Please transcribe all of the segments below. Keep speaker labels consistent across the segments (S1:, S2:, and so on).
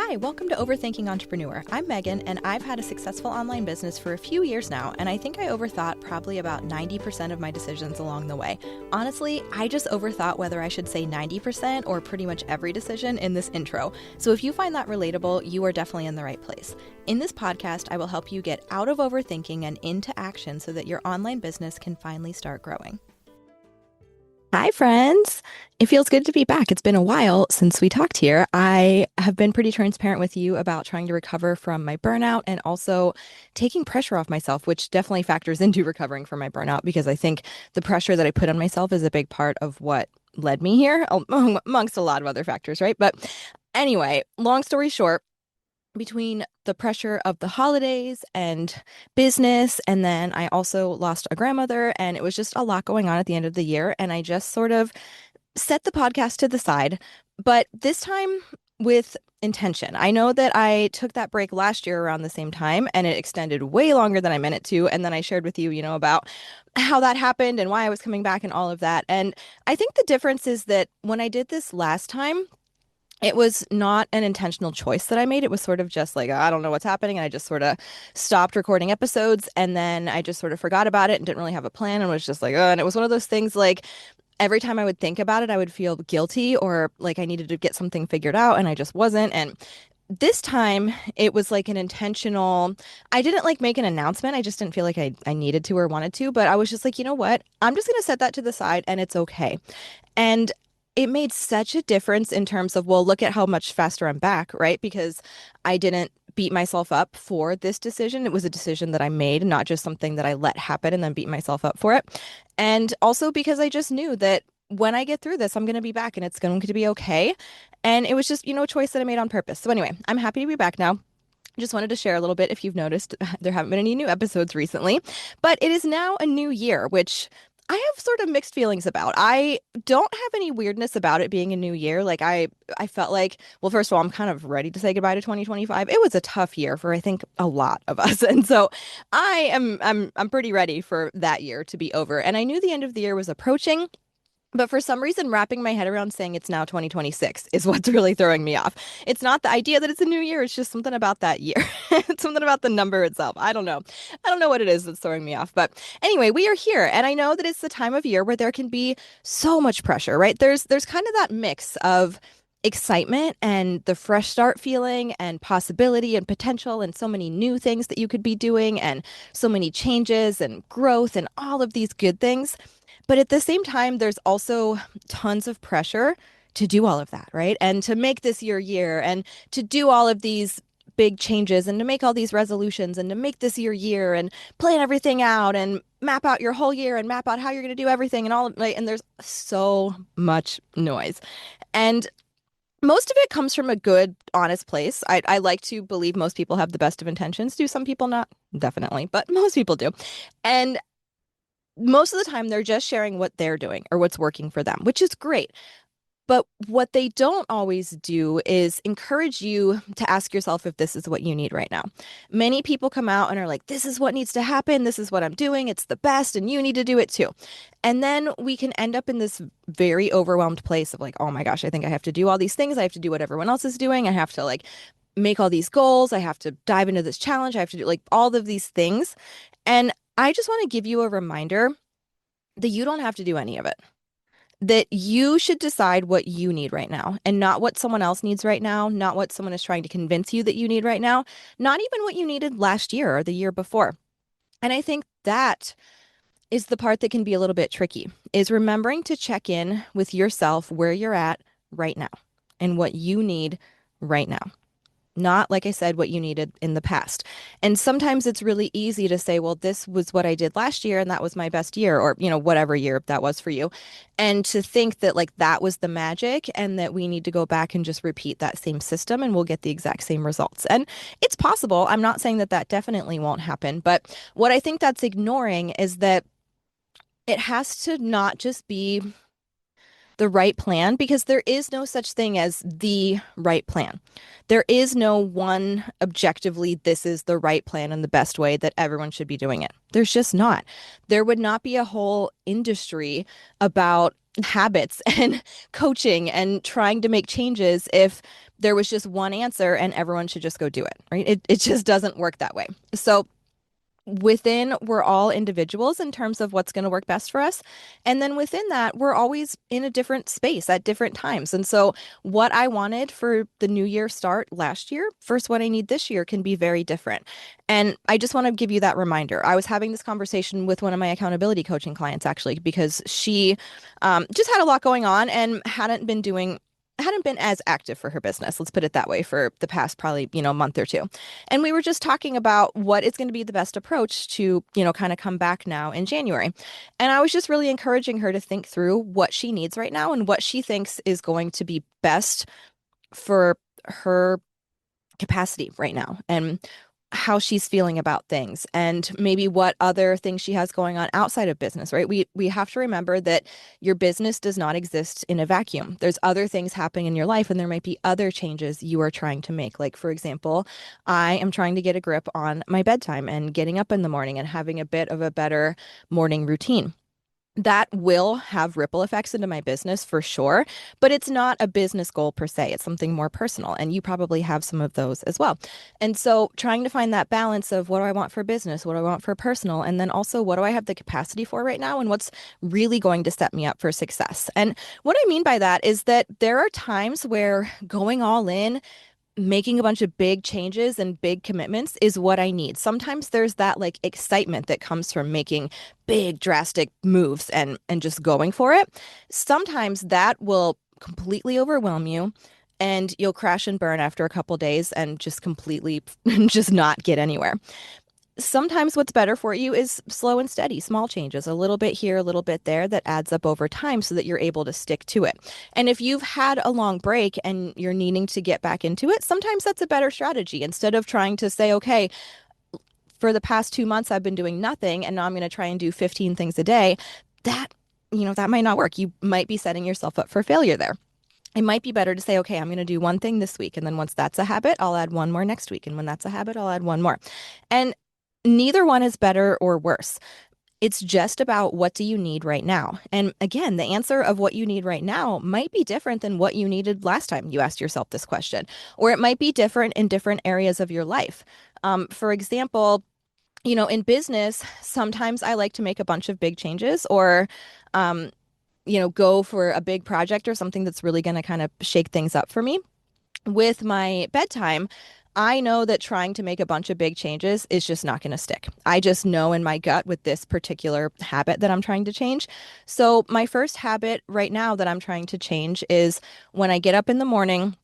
S1: Hi, welcome to Overthinking Entrepreneur. I'm Megan, and I've had a successful online business for a few years now, and I think I overthought probably about 90% of my decisions along the way. Honestly, I just overthought whether I should say 90% or pretty much every decision in this intro. So if you find that relatable, you are definitely in the right place. In this podcast, I will help you get out of overthinking and into action so that your online business can finally start growing. Hi, friends. It feels good to be back. It's been a while since we talked here. I have been pretty transparent with you about trying to recover from my burnout and also taking pressure off myself, which definitely factors into recovering from my burnout because I think the pressure that I put on myself is a big part of what led me here, amongst a lot of other factors, right? But anyway, long story short, between the pressure of the holidays and business, and then I also lost a grandmother, and it was just a lot going on at the end of the year. And I just sort of set the podcast to the side, but this time with intention. I know that I took that break last year around the same time, and it extended way longer than I meant it to. And then I shared with you, about how that happened and why I was coming back and all of that. And I think the difference is that when I did this last time, it was not an intentional choice that I made. It was sort of just like, I don't know what's happening. And I just sort of stopped recording episodes. And then I just sort of forgot about it and didn't really have a plan and was just like, and it was one of those things like every time I would think about it, I would feel guilty or like I needed to get something figured out and I just wasn't. And this time it was like an intentional, I didn't like make an announcement. I just didn't feel like I needed to or wanted to, but I was just like, you know what? I'm just going to set that to the side and it's okay. And it made such a difference in terms of, well, look at how much faster I'm back, right? Because I didn't beat myself up for this decision. It was a decision that I made, not just something that I let happen and then beat myself up for it. And also because I just knew that when I get through this, I'm going to be back and it's going to be okay. And it was just, a choice that I made on purpose. So anyway, I'm happy to be back now. Just wanted to share a little bit. If you've noticed, there haven't been any new episodes recently, but it is now a new year, which I have sort of mixed feelings about. I don't have any weirdness about it being a new year. Like I felt like, well, first of all, I'm kind of ready to say goodbye to 2025. It was a tough year for I think a lot of us. And so I'm pretty ready for that year to be over. And I knew the end of the year was approaching. But for some reason, wrapping my head around saying it's now 2026 is what's really throwing me off. It's not the idea that it's a new year. It's just something about that year. It's something about the number itself. I don't know. I don't know what it is that's throwing me off. But anyway, we are here. And I know that it's the time of year where there can be so much pressure, right? There's kind of that mix of excitement and the fresh start feeling and possibility and potential and so many new things that you could be doing and so many changes and growth and all of these good things. But at the same time, there's also tons of pressure to do all of that, right? And to make this your year and to do all of these big changes and to make all these resolutions and to make this your year and plan everything out and map out your whole year and map out how you're going to do everything and all of like, and there's so much noise. And most of it comes from a good, honest place. I like to believe most people have the best of intentions. Do some people not? Definitely, but most people do. And most of the time they're just sharing what they're doing or what's working for them, which is great. But what they don't always do is encourage you to ask yourself if this is what you need right now. Many people come out and are like, this is what needs to happen. This is what I'm doing. It's the best. And you need to do it too. And then we can end up in this very overwhelmed place of like, oh my gosh, I think I have to do all these things. I have to do what everyone else is doing. I have to like make all these goals. I have to dive into this challenge. I have to do like all of these things. And I just want to give you a reminder that you don't have to do any of it, that you should decide what you need right now and not what someone else needs right now, not what someone is trying to convince you that you need right now, not even what you needed last year or the year before. And I think that is the part that can be a little bit tricky, is remembering to check in with yourself where you're at right now and what you need right now. Not, like I said, what you needed in the past. And sometimes it's really easy to say, well, this was what I did last year and that was my best year, or, whatever year that was for you. And to think that like that was the magic and that we need to go back and just repeat that same system and we'll get the exact same results. And it's possible. I'm not saying that that definitely won't happen. But what I think that's ignoring is that it has to not just be the right plan, because there is no such thing as the right plan. There is no one objectively, this is the right plan and the best way that everyone should be doing it. There's just not. There would not be a whole industry about habits and coaching and trying to make changes if there was just one answer and everyone should just go do it, right? It just doesn't work that way. So within, we're all individuals in terms of what's going to work best for us. And then within that, we're always in a different space at different times. And so what I wanted for the new year start last year versus what I need this year can be very different. And I just want to give you that reminder. I was having this conversation with one of my accountability coaching clients actually, because she just had a lot going on and hadn't been as active for her business, let's put it that way, for the past probably, month or two. And we were just talking about what is going to be the best approach to, kind of come back now in January. And I was just really encouraging her to think through what she needs right now and what she thinks is going to be best for her capacity right now and how she's feeling about things and maybe what other things she has going on outside of business, right? We have to remember that your business does not exist in a vacuum. There's other things happening in your life and there might be other changes you are trying to make. Like, for example, I am trying to get a grip on my bedtime and getting up in the morning and having a bit of a better morning routine. That will have ripple effects into my business for sure, but it's not a business goal per se. It's something more personal, and you probably have some of those as well. And so, trying to find that balance of what do I want for business, what do I want for personal, and then also what do I have the capacity for right now, and what's really going to set me up for success. And what I mean by that is that there are times where going all in, making a bunch of big changes and big commitments is what I need. Sometimes there's that like excitement that comes from making big drastic moves and just going for it. Sometimes that will completely overwhelm you and you'll crash and burn after a couple days and just completely just not get anywhere. Sometimes what's better for you is slow and steady, small changes, a little bit here, a little bit there that adds up over time so that you're able to stick to it. And if you've had a long break and you're needing to get back into it, sometimes that's a better strategy. Instead of trying to say, okay, for the past 2 months, I've been doing nothing and now I'm going to try and do 15 things a day, that, that might not work. You might be setting yourself up for failure there. It might be better to say, okay, I'm going to do one thing this week. And then once that's a habit, I'll add one more next week. And when that's a habit, I'll add one more. And neither one is better or worse. It's just about what do you need right now. And again, the answer of what you need right now might be different than what you needed last time you asked yourself this question, or it might be different in different areas of your life. For example, in business, sometimes I like to make a bunch of big changes or, go for a big project or something that's really going to kind of shake things up for me. With my bedtime, I know that trying to make a bunch of big changes is just not going to stick. I just know in my gut with this particular habit that I'm trying to change. So, my first habit right now that I'm trying to change is when I get up in the morning,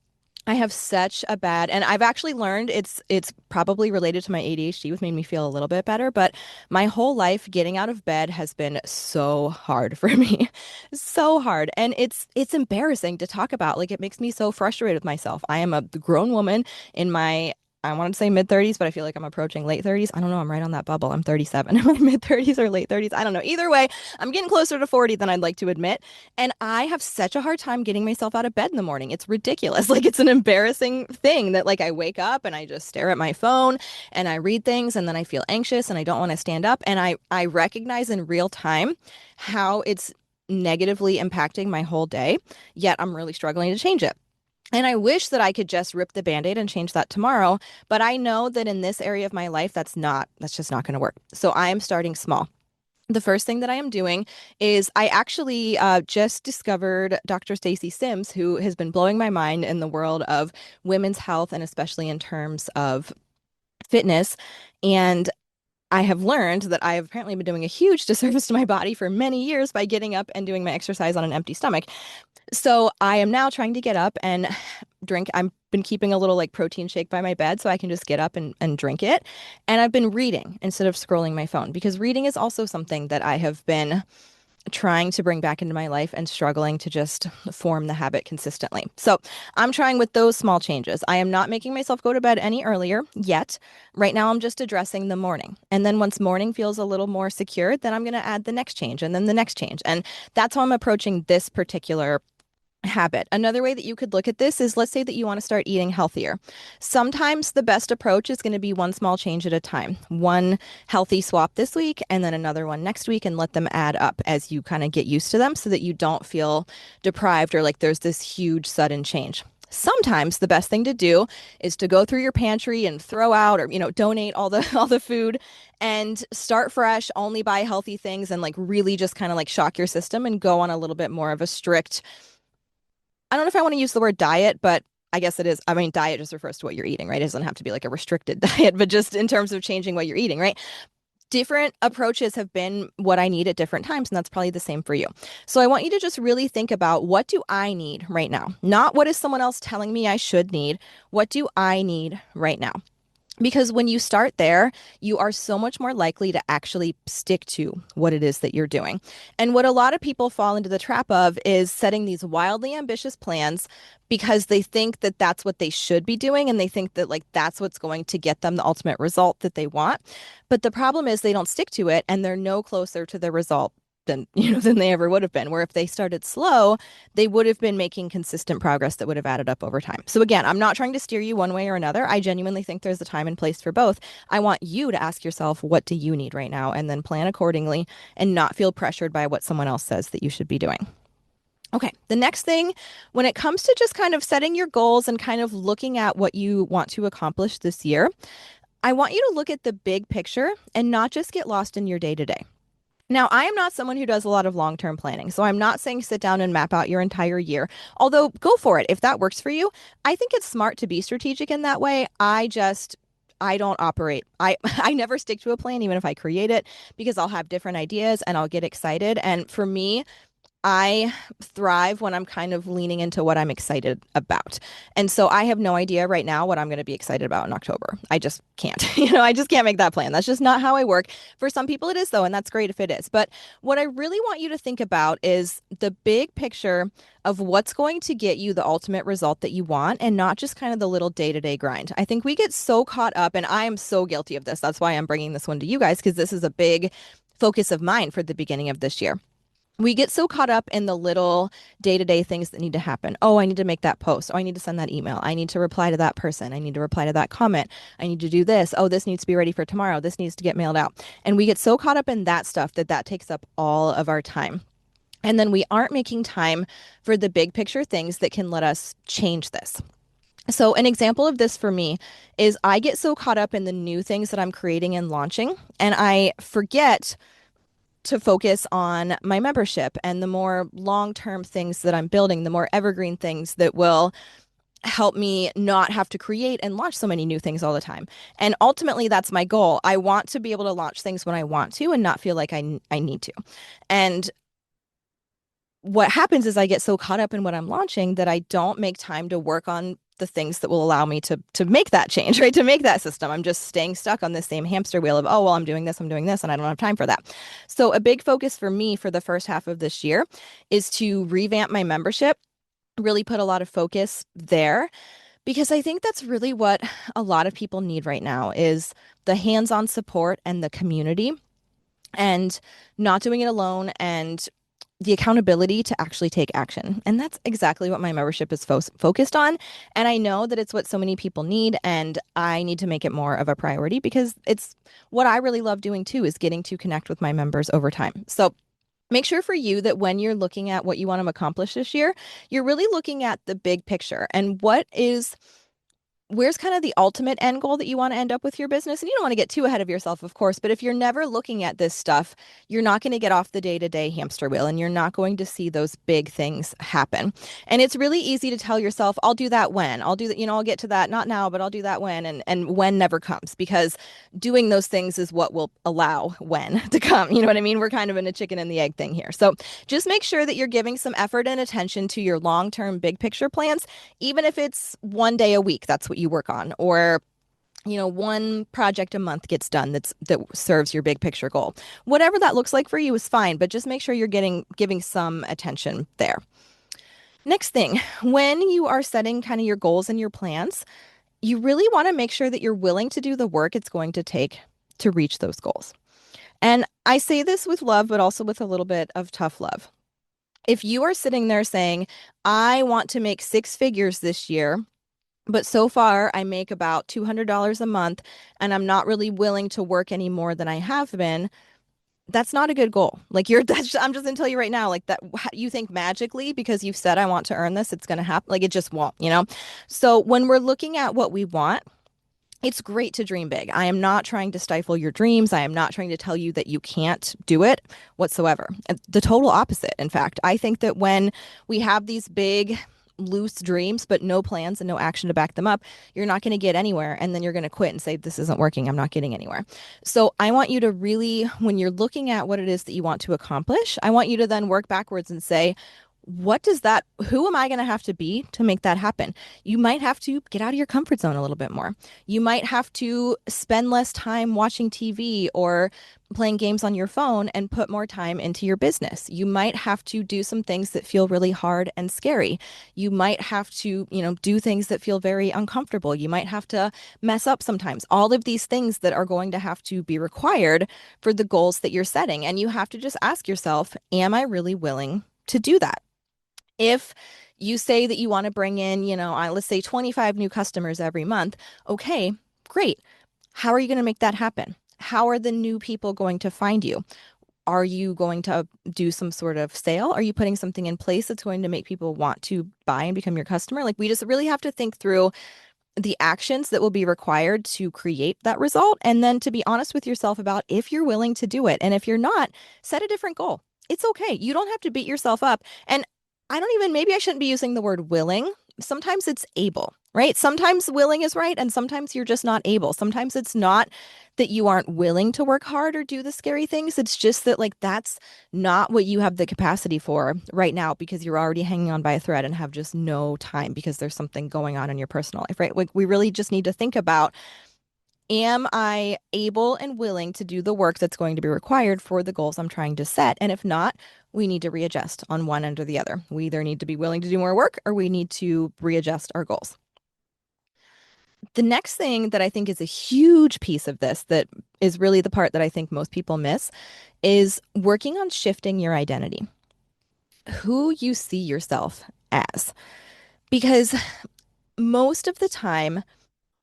S1: I have such a bad, and I've actually learned it's probably related to my ADHD, which made me feel a little bit better, but my whole life getting out of bed has been so hard for me. So hard. And it's embarrassing to talk about. Like it makes me so frustrated with myself. I am a grown woman in my I wanted to say mid 30s, but I feel like I'm approaching late 30s. I don't know. I'm right on that bubble. I'm 37. Am I mid 30s or late 30s? I don't know. Either way, I'm getting closer to 40 than I'd like to admit. And I have such a hard time getting myself out of bed in the morning. It's ridiculous. Like it's an embarrassing thing that like I wake up and I just stare at my phone and I read things and then I feel anxious and I don't want to stand up. And I recognize in real time how it's negatively impacting my whole day, yet I'm really struggling to change it. And I wish that I could just rip the band-aid and change that tomorrow, but I know that in this area of my life, that's just not going to work. So I am starting small. The first thing that I am doing is I actually just discovered Dr. Stacy Sims, who has been blowing my mind in the world of women's health and especially in terms of fitness. And I have learned that I have apparently been doing a huge disservice to my body for many years by getting up and doing my exercise on an empty stomach. So I am now trying to get up and drink. I've been keeping a little like protein shake by my bed so I can just get up and drink it. And I've been reading instead of scrolling my phone because reading is also something that I have been trying to bring back into my life and struggling to just form the habit consistently. So I'm trying with those small changes. I am not making myself go to bed any earlier yet. Right now, I'm just addressing the morning. And then once morning feels a little more secure, then I'm going to add the next change and then the next change. And that's how I'm approaching this particular habit. Another way that you could look at this is, let's say that you want to start eating healthier. Sometimes the best approach is going to be one small change at a time. One healthy swap this week and then another one next week, and let them add up as you kind of get used to them so that you don't feel deprived or like there's this huge sudden change. Sometimes the best thing to do is to go through your pantry and throw out or donate all the all the food and start fresh, only buy healthy things, and like really just kind of like shock your system and go on a little bit more of a strict, I don't know if I want to use the word diet, but I guess it is. I mean, diet just refers to what you're eating, right? It doesn't have to be like a restricted diet, but just in terms of changing what you're eating, right? Different approaches have been what I need at different times, and that's probably the same for you. So I want you to just really think about, what do I need right now? Not what is someone else telling me I should need. What do I need right now? Because when you start there, you are so much more likely to actually stick to what it is that you're doing. And what a lot of people fall into the trap of is setting these wildly ambitious plans because they think that that's what they should be doing. And they think that like that's what's going to get them the ultimate result that they want. But the problem is they don't stick to it, and they're no closer to the result than they ever would have been. Where if they started slow, they would have been making consistent progress that would have added up over time. So again, I'm not trying to steer you one way or another. I genuinely think there's a time and place for both. I want you to ask yourself, what do you need right now? And then plan accordingly and not feel pressured by what someone else says that you should be doing. Okay, the next thing, when it comes to just kind of setting your goals and kind of looking at what you want to accomplish this year, I want you to look at the big picture and not just get lost in your day to day. Now, I am not someone who does a lot of long-term planning, so I'm not saying sit down and map out your entire year. Although, go for it if that works for you. I think it's smart to be strategic in that way. I don't operate. I never stick to a plan, even if I create it, because I'll have different ideas and I'll get excited. And for me, I thrive when I'm kind of leaning into what I'm excited about. And so I have no idea right now what I'm going to be excited about in October. I just can't. I just can't make that plan. That's just not how I work. For some people it is though, and that's great if it is. But what I really want you to think about is the big picture of what's going to get you the ultimate result that you want, and not just kind of the little day-to-day grind. I think we get so caught up, and I am so guilty of this. That's why I'm bringing this one to you guys, because this is a big focus of mine for the beginning of this year. We get so caught up in the little day-to-day things that need to happen. Oh, I need to make that post. Oh, I need to send that email. I need to reply to that person. I need to reply to that comment. I need to do this. Oh, this needs to be ready for tomorrow. This needs to get mailed out. And we get so caught up in that stuff that takes up all of our time. And then we aren't making time for the big picture things that can let us change this. So an example of this for me is I get so caught up in the new things that I'm creating and launching, and I forget to focus on my membership and the more long-term things that I'm building, the more evergreen things that will help me not have to create and launch so many new things all the time. And ultimately, that's my goal. I want to be able to launch things when I want to and not feel like I need to. And what happens is I get so caught up in what I'm launching that I don't make time to work on the things that will allow me to make that change, right? To make that system. I'm just staying stuck on the same hamster wheel of, oh, well, I'm doing this, and I don't have time for that. So a big focus for me for the first half of this year is to revamp my membership, really put a lot of focus there, because I think that's really what a lot of people need right now is the hands-on support and the community, and not doing it alone, and the accountability to actually take action. And that's exactly what my membership is focused on. And I know that it's what so many people need, and I need to make it more of a priority because it's what I really love doing too, is getting to connect with my members over time. So make sure for you that when you're looking at what you want to accomplish this year, you're really looking at the big picture and where's kind of the ultimate end goal that you want to end up with your business. And you don't want to get too ahead of yourself, of course, but if you're never looking at this stuff, you're not going to get off the day-to-day hamster wheel, and you're not going to see those big things happen. And it's really easy to tell yourself, I'll do that when, I'll do that, I'll get to that, not now, but I'll do that when, and when never comes, because doing those things is what will allow when to come. You know what I mean? We're kind of in a chicken and the egg thing here. So just make sure that you're giving some effort and attention to your long-term big picture plans, even if it's one day a week. That's what you work on, or one project a month gets done that serves your big picture goal. Whatever that looks like for you is fine, but just make sure you're giving some attention there. Next thing, when you are setting kind of your goals and your plans, you really want to make sure that you're willing to do the work it's going to take to reach those goals. And I say this with love, but also with a little bit of tough love. If you are sitting there saying, I want to make six figures this year, but so far I make about $200 a month and I'm not really willing to work any more than I have been, that's not a good goal. Like I'm just gonna tell you right now, like that you think magically because you've said I want to earn this, it's gonna happen. Like it just won't. So when we're looking at what we want, it's great to dream big. I am not trying to stifle your dreams. I am not trying to tell you that you can't do it whatsoever. The total opposite, in fact. I think that when we have these big, loose dreams, but no plans and no action to back them up, you're not going to get anywhere. And then you're going to quit and say, this isn't working. I'm not getting anywhere. So I want you to really, when you're looking at what it is that you want to accomplish, I want you to then work backwards and say, who am I going to have to be to make that happen? You might have to get out of your comfort zone a little bit more. You might have to spend less time watching TV or playing games on your phone and put more time into your business. You might have to do some things that feel really hard and scary. You might have to, do things that feel very uncomfortable. You might have to mess up sometimes. All of these things that are going to have to be required for the goals that you're setting. And you have to just ask yourself, am I really willing to do that? If you say that you want to bring in, let's say 25 new customers every month, okay, great. How are you going to make that happen? How are the new people going to find you? Are you going to do some sort of sale? Are you putting something in place that's going to make people want to buy and become your customer? Like we just really have to think through the actions that will be required to create that result. And then to be honest with yourself about if you're willing to do it. And if you're not, set a different goal. It's okay. You don't have to beat yourself up. And maybe I shouldn't be using the word willing. Sometimes it's able, right? Sometimes willing is right. And sometimes you're just not able. Sometimes it's not that you aren't willing to work hard or do the scary things. It's just that, like, that's not what you have the capacity for right now because you're already hanging on by a thread and have just no time because there's something going on in your personal life, right? Like, we really just need to think about, am I able and willing to do the work that's going to be required for the goals I'm trying to set? And if not, we need to readjust on one end or the other. We either need to be willing to do more work or we need to readjust our goals. The next thing that I think is a huge piece of this, that is really the part that I think most people miss, is working on shifting your identity, who you see yourself as. Because most of the time,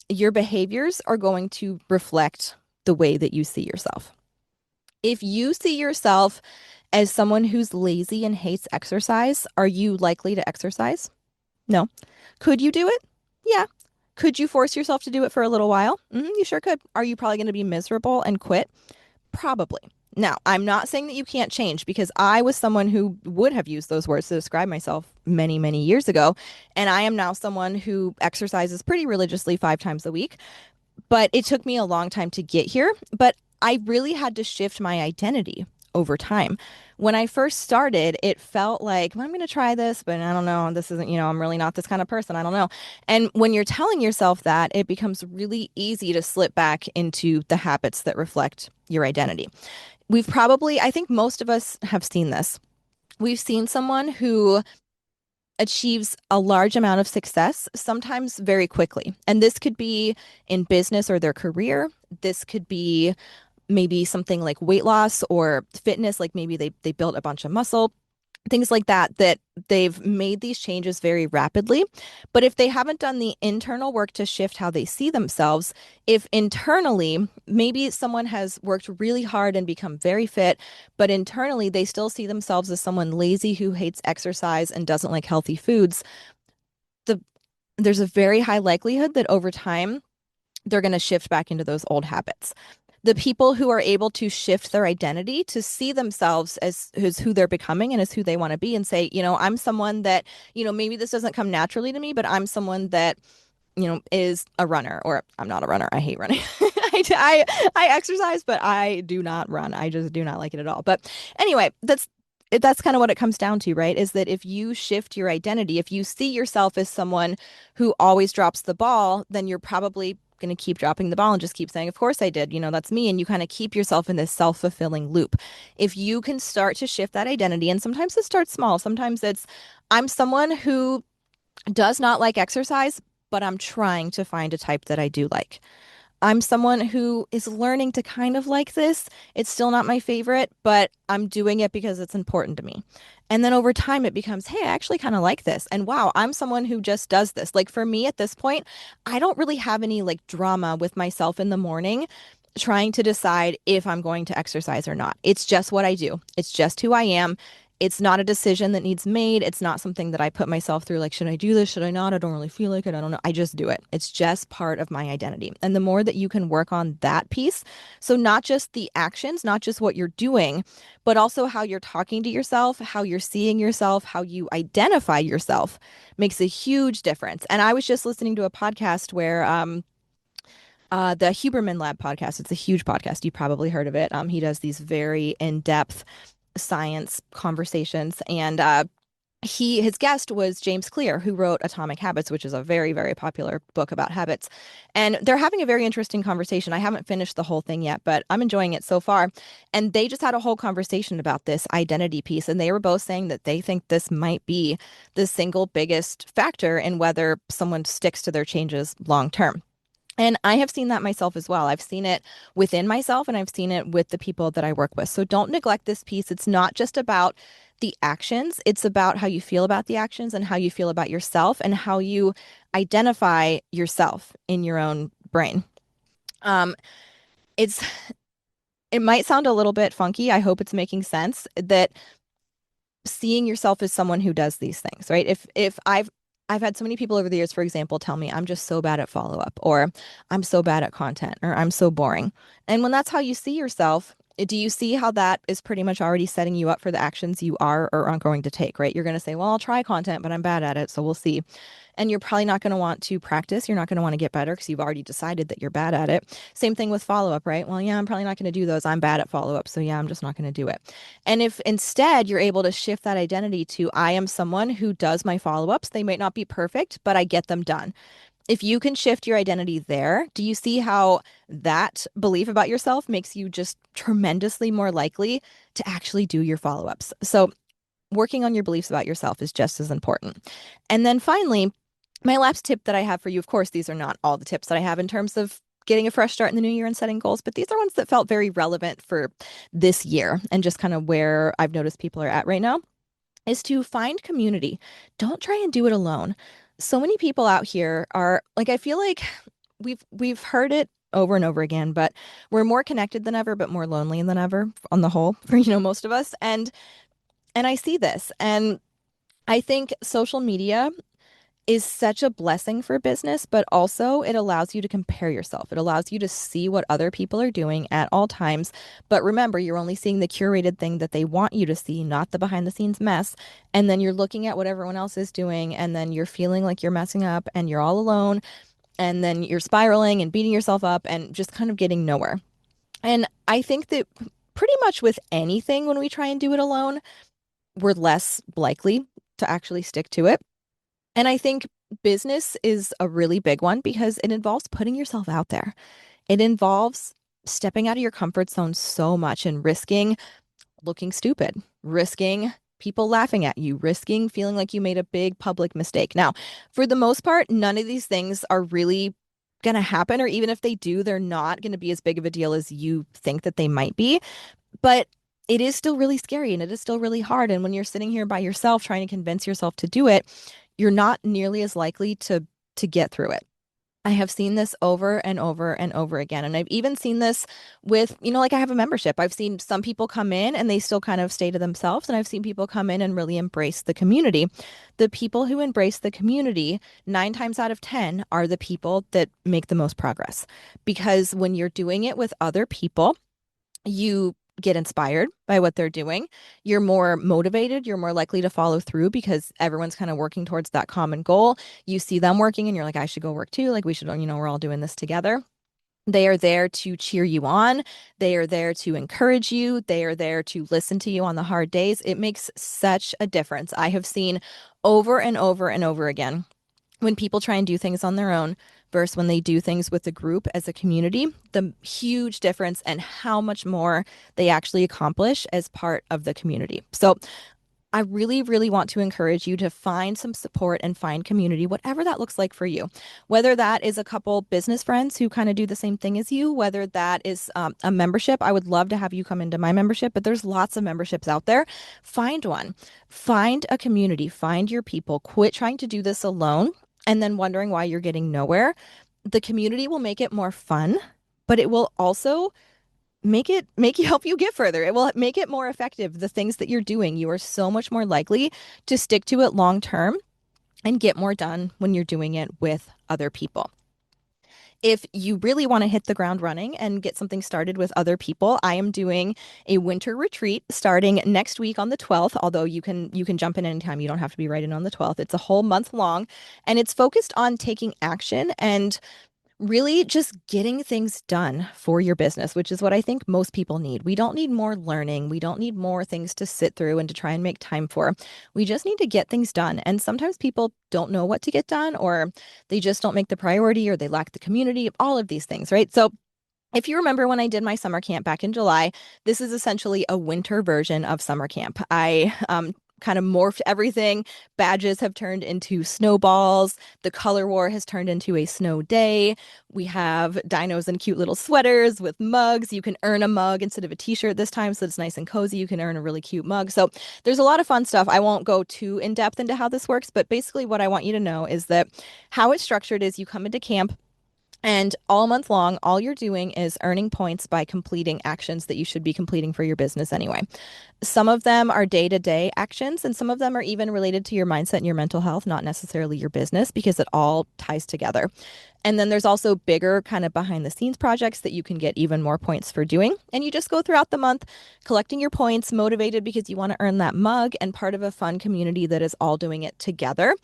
S1: your behaviors are going to reflect the way that you see yourself. If you see yourself as someone who's lazy and hates exercise, are you likely to exercise? No. Could you do it? Yeah. Could you force yourself to do it for a little while? You sure could. Are you probably going to be miserable and quit? Probably. Now, I'm not saying that you can't change because I was someone who would have used those words to describe myself many, many years ago. And I am now someone who exercises pretty religiously 5 times a week. But it took me a long time to get here. But I really had to shift my identity over time. When I first started, it felt like, well, I'm going to try this, but I don't know. This isn't, I'm really not this kind of person. I don't know. And when you're telling yourself that, it becomes really easy to slip back into the habits that reflect your identity. I think most of us have seen this. We've seen someone who achieves a large amount of success, sometimes very quickly. And this could be in business or their career. This could be maybe something like weight loss or fitness, like maybe they built a bunch of muscle, things like that, that they've made these changes very rapidly. But if they haven't done the internal work to shift how they see themselves, if internally, maybe someone has worked really hard and become very fit, but internally they still see themselves as someone lazy who hates exercise and doesn't like healthy foods, there's a very high likelihood that over time, they're going to shift back into those old habits. The people who are able to shift their identity to see themselves as who they're becoming and as who they want to be and say, I'm someone that, maybe this doesn't come naturally to me, but I'm someone that, is a runner, or I'm not a runner. I hate running. I exercise, but I do not run. I just do not like it at all. But anyway, that's kind of what it comes down to, right? Is that if you shift your identity, if you see yourself as someone who always drops the ball, then you're probably going to keep dropping the ball and just keep saying, of course I did, that's me. And you kind of keep yourself in this self-fulfilling loop. If you can start to shift that identity, and sometimes it starts small, sometimes it's, I'm someone who does not like exercise, but I'm trying to find a type that I do like. I'm someone who is learning to kind of like this. It's still not my favorite, but I'm doing it because it's important to me. And then over time, it becomes, hey, I actually kind of like this. And wow, I'm someone who just does this. Like for me at this point, I don't really have any like drama with myself in the morning trying to decide if I'm going to exercise or not. It's just what I do, it's just who I am. It's not a decision that needs made. It's not something that I put myself through, like, should I do this? Should I not? I don't really feel like it. I don't know. I just do it. It's just part of my identity. And the more that you can work on that piece, so not just the actions, not just what you're doing, but also how you're talking to yourself, how you're seeing yourself, how you identify yourself makes a huge difference. And I was just listening to a podcast where, the Huberman Lab podcast, it's a huge podcast. You probably heard of it. He does these very in-depth science conversations. And his guest was James Clear, who wrote Atomic Habits, which is a very, very popular book about habits. And they're having a very interesting conversation. I haven't finished the whole thing yet, but I'm enjoying it so far. And they just had a whole conversation about this identity piece. And they were both saying that they think this might be the single biggest factor in whether someone sticks to their changes long term. And I have seen that myself as well. I've seen it within myself and I've seen it with the people that I work with. So don't neglect this piece. It's not just about the actions, it's about how you feel about the actions and how you feel about yourself and how you identify yourself in your own brain. Um, it's it might sound a little bit funky. I hope it's making sense that seeing yourself as someone who does these things, right? If I've had so many people over the years, for example, tell me I'm just so bad at follow up, or I'm so bad at content, or I'm so boring. And when that's how you see yourself, do you see how that is pretty much already setting you up for the actions you are or aren't going to take, right? You're going to say, well, I'll try content, but I'm bad at it, so we'll see. And you're probably not going to want to practice. You're not going to want to get better because you've already decided that you're bad at it. Same thing with follow up, right? Well, yeah, I'm probably not going to do those. I'm bad at follow up. So, yeah, I'm just not going to do it. And if instead you're able to shift that identity to, I am someone who does my follow ups, they might not be perfect, but I get them done. If you can shift your identity there, do you see how that belief about yourself makes you just tremendously more likely to actually do your follow ups? So, working on your beliefs about yourself is just as important. And then finally, my last tip that I have for you, of course, these are not all the tips that I have in terms of getting a fresh start in the new year and setting goals, but these are ones that felt very relevant for this year and just kind of where I've noticed people are at right now is to find community. Don't try and do it alone. So many people out here are like, I feel like we've heard it over and over again, but we're more connected than ever, but more lonely than ever on the whole for, most of us. And I see this. And I think social media is such a blessing for business, but also it allows you to compare yourself. It allows you to see what other people are doing at all times. But remember, you're only seeing the curated thing that they want you to see, not the behind the scenes mess. And then you're looking at what everyone else is doing, and then you're feeling like you're messing up and you're all alone. And then you're spiraling and beating yourself up and just kind of getting nowhere. And I think that pretty much with anything, when we try and do it alone, we're less likely to actually stick to it. And I think business is a really big one because it involves putting yourself out there. It involves stepping out of your comfort zone so much and risking looking stupid, risking people laughing at you, risking feeling like you made a big public mistake. Now, for the most part, none of these things are really going to happen, or even if they do, they're not going to be as big of a deal as you think that they might be. But it is still really scary and it is still really hard. And when you're sitting here by yourself trying to convince yourself to do it, you're not nearly as likely to get through it. I have seen this over and over and over again. And I've even seen this with, like I have a membership. I've seen some people come in and they still kind of stay to themselves. And I've seen people come in and really embrace the community. The people who embrace the community, 9 times out of 10, are the people that make the most progress. Because when you're doing it with other people, you get inspired by what they're doing. You're more motivated. You're more likely to follow through because everyone's kind of working towards that common goal. You see them working and you're like, I should go work too. Like we should, we're all doing this together. They are there to cheer you on. They are there to encourage you. They are there to listen to you on the hard days. It makes such a difference. I have seen over and over and over again when people try and do things on their own versus when they do things with a group as a community, the huge difference and how much more they actually accomplish as part of the community. So I really, really want to encourage you to find some support and find community, whatever that looks like for you. Whether that is a couple business friends who kind of do the same thing as you, whether that is a membership. I would love to have you come into my membership, but there's lots of memberships out there. Find one, find a community, find your people, quit trying to do this alone and then wondering why you're getting nowhere. The community will make it more fun, but it will also make you help you get further. It will make it more effective. The things that you're doing, you are so much more likely to stick to it long term and get more done when you're doing it with other people. If you really want to hit the ground running and get something started with other people, I am doing a winter retreat starting next week on the 12th, although you can jump in anytime. You don't have to be right in on the 12th. It's a whole month long, and it's focused on taking action and really just getting things done for your business, which is what I think most people need. We don't need more learning. We don't need more things to sit through and to try and make time for. We just need to get things done. And sometimes people don't know what to get done, or they just don't make the priority, or they lack the community, all of these things, right? So if you remember when I did my summer camp back in July, this is essentially a winter version of summer camp. I kind of morphed everything. Badges have turned into snowballs. The color war has turned into a snow day. We have dinos in cute little sweaters with mugs. You can earn a mug instead of a t-shirt this time, so it's nice and cozy. You can earn a really cute mug. So there's a lot of fun stuff. I won't go too in depth into how this works, but basically what I want you to know is that how it's structured is you come into camp, and all month long, all you're doing is earning points by completing actions that you should be completing for your business anyway. Some of them are day-to-day actions, and some of them are even related to your mindset and your mental health, not necessarily your business, because it all ties together. And then there's also bigger kind of behind the scenes projects that you can get even more points for doing. And you just go throughout the month collecting your points, motivated because you want to earn that mug, and part of a fun community that is all doing it together,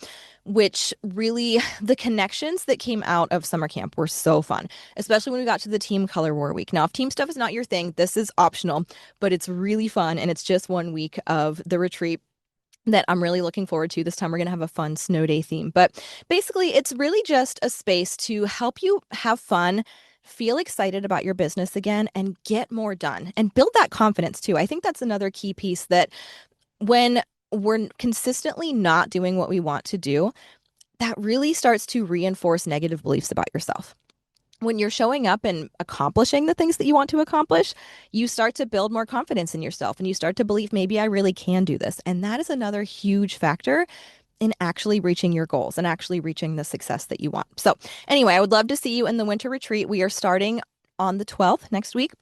S1: which really, the connections that came out of summer camp were so fun, especially when we got to the team color war week. Now, if team stuff is not your thing, this is optional, but it's really fun. And it's just 1 week of the retreat that I'm really looking forward to. This time we're going to have a fun snow day theme. But basically, it's really just a space to help you have fun, feel excited about your business again, and get more done and build that confidence too. I think that's another key piece, that when we're consistently not doing what we want to do, that really starts to reinforce negative beliefs about yourself. When you're showing up and accomplishing the things that you want to accomplish, you start to build more confidence in yourself, and you start to believe, maybe I really can do this. And that is another huge factor in actually reaching your goals and actually reaching the success that you want. So anyway, I would love to see you in the winter retreat. We are starting on the 12th next week.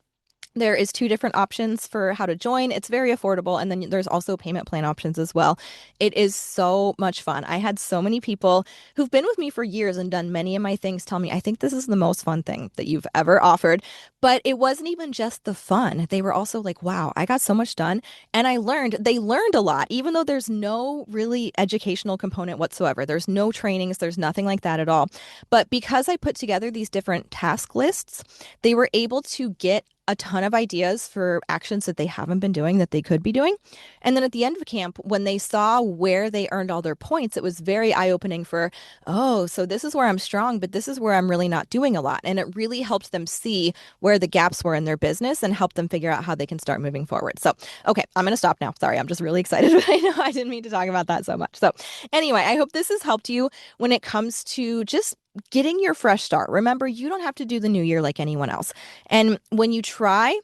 S1: There is 2 different options for how to join. It's very affordable. And then there's also payment plan options as well. It is so much fun. I had so many people who've been with me for years and done many of my things tell me, I think this is the most fun thing that you've ever offered. But it wasn't even just the fun. They were also like, wow, I got so much done. And they learned a lot, even though there's no really educational component whatsoever. There's no trainings. There's nothing like that at all. But because I put together these different task lists, they were able to get a ton of ideas for actions that they haven't been doing that they could be doing. And then at the end of camp, when they saw where they earned all their points, it was very eye-opening for, oh, so this is where I'm strong, but this is where I'm really not doing a lot. And it really helped them see where the gaps were in their business and help them figure out how they can start moving forward. So, okay, I'm going to stop now. Sorry, I'm just really excited, but I know I didn't mean to talk about that so much. So anyway, I hope this has helped you when it comes to just getting your fresh start. Remember, you don't have to do the new year like anyone else. And when you try,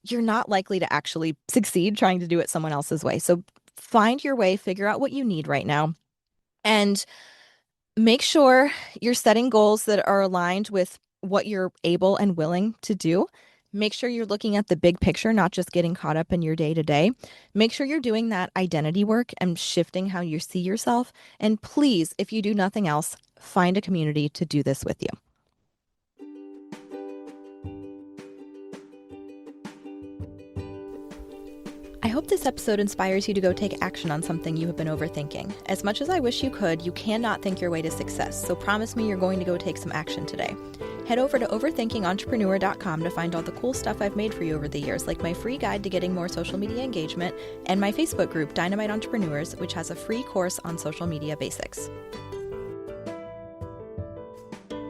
S1: you're not likely to actually succeed trying to do it someone else's way. So find your way, figure out what you need right now, and make sure you're setting goals that are aligned with what you're able and willing to do. Make sure you're looking at the big picture, not just getting caught up in your day to day. Make sure you're doing that identity work and shifting how you see yourself. And please, if you do nothing else, find a community to do this with you. I hope this episode inspires you to go take action on something you have been overthinking. As much as I wish you could, you cannot think your way to success, so promise me you're going to go take some action today. Head over to overthinkingentrepreneur.com to find all the cool stuff I've made for you over the years, like my free guide to getting more social media engagement and my Facebook group, Dynamite Entrepreneurs, which has a free course on social media basics.